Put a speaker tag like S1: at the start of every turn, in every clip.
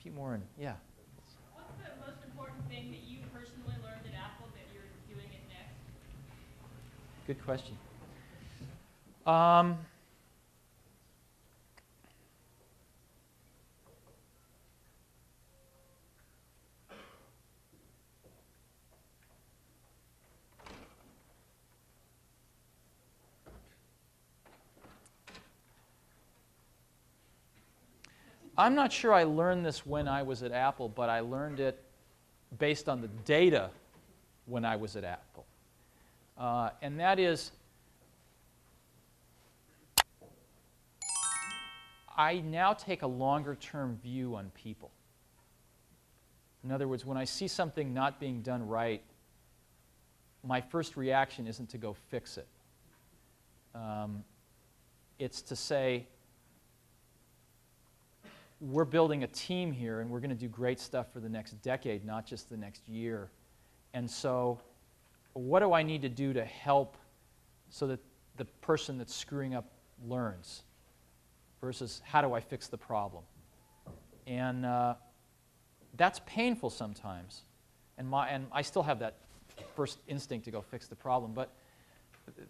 S1: few more in. Yeah.
S2: What's the most important thing that you personally learned at Apple that you're doing it next?
S1: Good question. I'm not sure I learned this when I was at Apple, but I learned it based on the data when I was at Apple. And that is, I now take a longer-term view on people. In other words, when I see something not being done right, my first reaction isn't to go fix it. It's to say, we're building a team here, and we're going to do great stuff for the next decade, not just the next year. And so what do I need to do to help so that the person that's screwing up learns versus how do I fix the problem? And that's painful sometimes. And I still have that first instinct to go fix the problem. But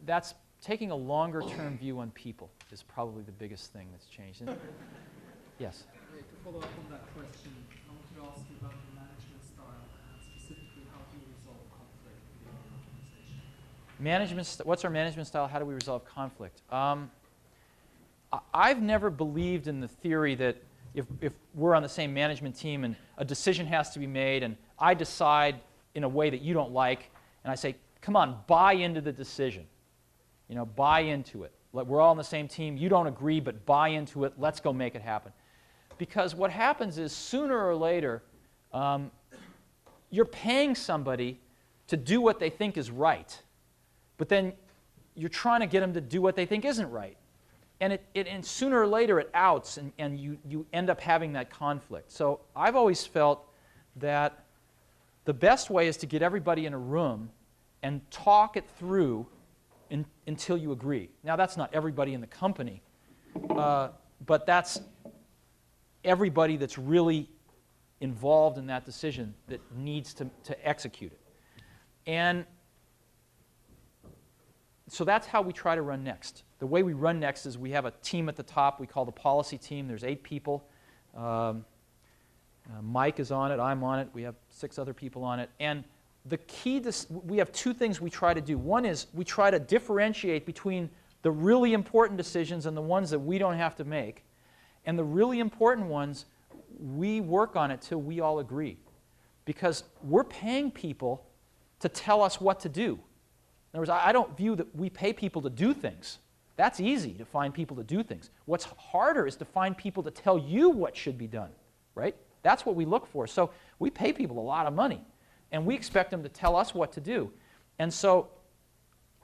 S1: that's taking a longer-term view on people is probably the biggest thing that's changed. And yes?
S3: To follow up on that question, I wanted to ask you about the management style and specifically how do you resolve conflict within your organization?
S1: What's our management style? How do we resolve conflict? I've never believed in the theory that if we're on the same management team and a decision has to be made and I decide in a way that you don't like and I say, come on, buy into the decision. You know, buy into it. We're all on the same team. You don't agree, but buy into it. Let's go make it happen. Because what happens is sooner or later, you're paying somebody to do what they think is right, but then you're trying to get them to do what they think isn't right. And sooner or later it outs, and you end up having that conflict. So I've always felt that the best way is to get everybody in a room and talk it through until you agree. Now, that's not everybody in the company, but that's everybody that's really involved in that decision that needs to execute it. And so that's how we try to run Next. The way we run Next is we have a team at the top we call the policy team. There's 8 people. Mike is on it. I'm on it. We have 6 other people on it. And the key to, we have 2 things we try to do. One is we try to differentiate between the really important decisions and the ones that we don't have to make. And the really important ones, we work on it till we all agree. Because we're paying people to tell us what to do. In other words, I don't view that we pay people to do things. That's easy, to find people to do things. What's harder is to find people to tell you what should be done, right? That's what we look for. So we pay people a lot of money, and we expect them to tell us what to do. And so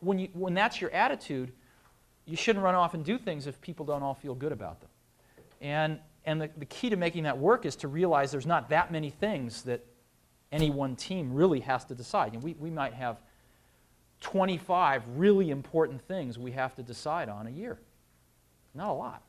S1: when that's your attitude, you shouldn't run off and do things if people don't all feel good about them. And the key to making that work is to realize there's not that many things that any one team really has to decide. And we might have 25 really important things we have to decide on a year. Not a lot.